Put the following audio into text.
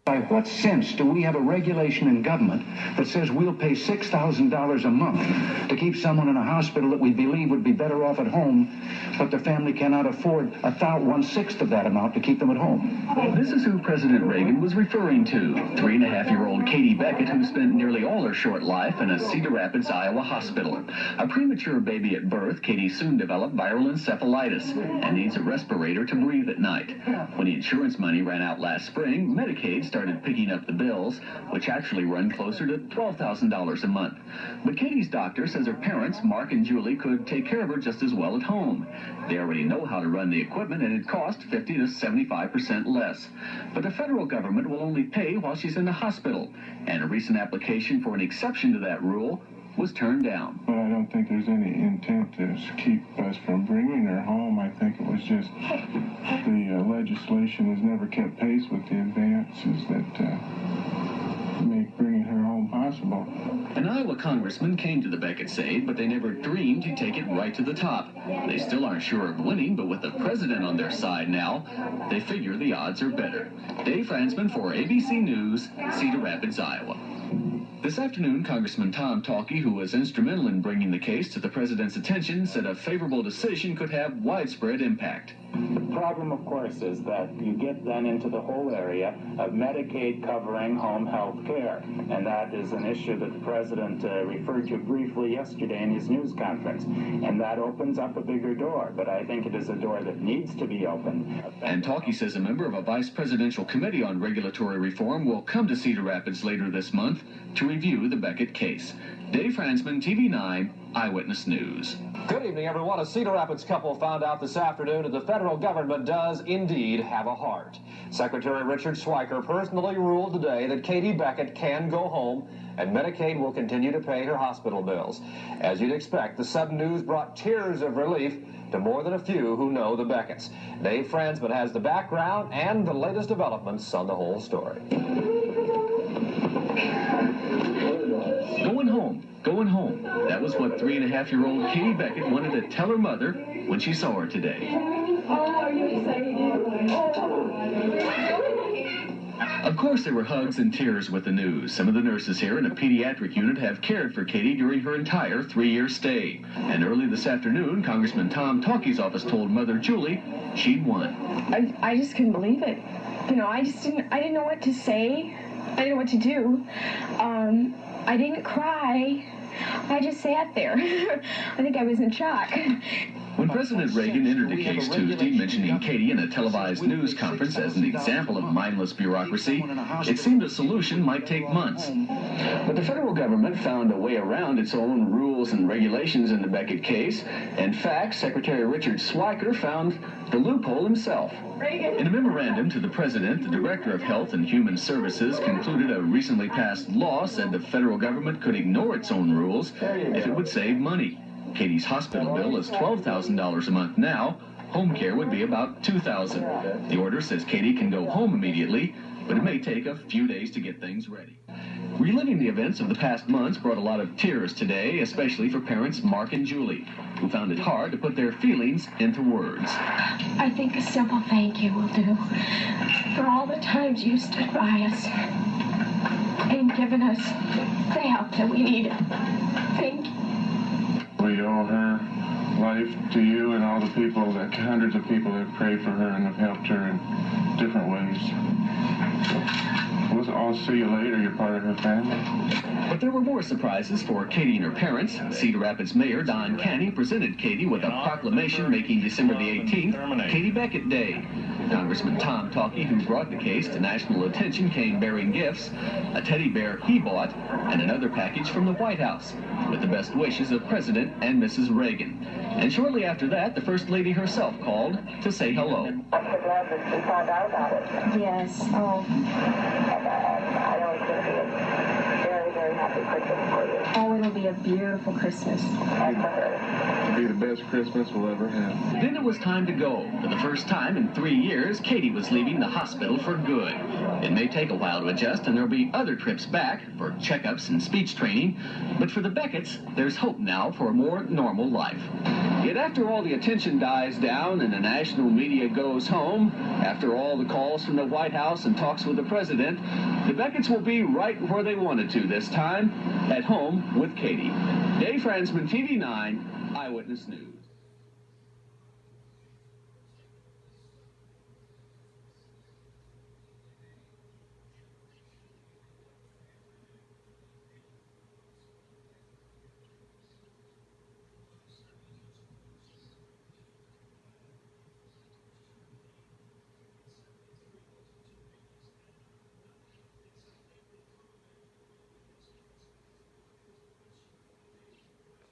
By what sense do we have a regulation in government that says we'll pay $6,000 a month to keep someone in a hospital that we believe would be better off at home, but the family cannot afford one-sixth of that amount to keep them at home? This is who President Reagan was referring to, 3.5-year-old Katie Beckett, who spent nearly all her short life in a Cedar Rapids, Iowa hospital. A premature baby at birth, Katie soon developed viral encephalitis and needs a respirator to breathe at night. When the insurance money ran out last spring, Medicaid started picking up the bills, which actually run closer to $12,000 a month. But Katie's doctor says her parents, Mark and Julie, could take care of her just as well at home. They already know how to run the equipment, and it costs 50 to 75% less. But the federal government will only pay while she's in the hospital, and a recent application for an exception to that rule was turned down. But I don't think there's any intent to keep us from bringing her home. I think it was just the legislation has never kept pace with the advances that make bringing her home possible. An Iowa congressman came to the Beckett's aid, but they never dreamed he'd take it right to the top. They still aren't sure of winning, but with the president on their side now, they figure the odds are better. Dave Franzman for ABC News, Cedar Rapids, Iowa. This afternoon, Congressman Tom Talkey, who was instrumental in bringing the case to the president's attention, said a favorable decision could have widespread impact. The problem, of course, is that you get then into the whole area of Medicaid covering home health care, and that is an issue that the president referred to briefly yesterday in his news conference, and that opens up a bigger door, but I think it is a door that needs to be opened. And Talkey says a member of a vice presidential committee on regulatory reform will come to Cedar Rapids later this month to review the Beckett case. Dave Franzman, TV9, Eyewitness News. Good evening, everyone. A Cedar Rapids couple found out this afternoon that the federal government does indeed have a heart. Secretary Richard Schweiker personally ruled today that Katie Beckett can go home and Medicaid will continue to pay her hospital bills. As you'd expect, the sudden news brought tears of relief to more than a few who know the Becketts. Dave Franzman has the background and the latest developments on the whole story. Going home, going home. That was what 3.5-year-old Katie Beckett wanted to tell her mother when she saw her today. Of course, there were hugs and tears with the news. Some of the nurses here in a pediatric unit have cared for Katie during her entire 3-year stay. And early this afternoon, Congressman Tom Talkey's office told Mother Julie she'd won. I just couldn't believe it. You know, I didn't know what to say. I didn't know what to do. I didn't cry. I just sat there. I think I was in shock. When President Reagan entered the case Tuesday, mentioning Katie in a televised news conference as an example of mindless bureaucracy, it seemed a solution might take months. But the federal government found a way around its own rules and regulations in the Beckett case. In fact, Secretary Richard Schweiker found the loophole himself. In a memorandum to the president, the Director of Health and Human Services concluded a recently passed law said the federal government could ignore its own rules if it would save money. Katie's hospital bill is $12,000 a month now. Home care would be about $2,000. The order says Katie can go home immediately, but it may take a few days to get things ready. Reliving the events of the past months brought a lot of tears today, especially for parents Mark and Julie, who found it hard to put their feelings into words. I think a simple thank you will do for all the times you stood by us and given us the help that we needed. Thank you. We owe her life to you and all the people, hundreds of people that prayed for her and have helped her in different ways. I'll see you later. You're part of her family. But there were more surprises for Katie and her parents. Cedar Rapids Mayor Don Canny presented Katie with a proclamation making December the 18th Katie Beckett Day. Congressman Tom Talkey, who brought the case to national attention, came bearing gifts, a teddy bear he bought, and another package from the White House, with the best wishes of President and Mrs. Reagan. And shortly after that, the First Lady herself called to say hello. I'm so glad that we found out about it. Yes. Oh. I know it's going to be a very, very very happy Christmas for you. Oh, it'll be a beautiful Christmas. And for her. It'll be the best Christmas we'll ever have. Then it was time to go. For the first time in 3 years, Katie was leaving the hospital for good. It may take a while to adjust, and there'll be other trips back for checkups and speech training. But for the Becketts, there's hope now for a more normal life. Yet after all the attention dies down and the national media goes home, after all the calls from the White House and talks with the president, the Becketts will be right where they wanted to this time, at home with Katie. Dave Franzman, TV9, Eyewitness News.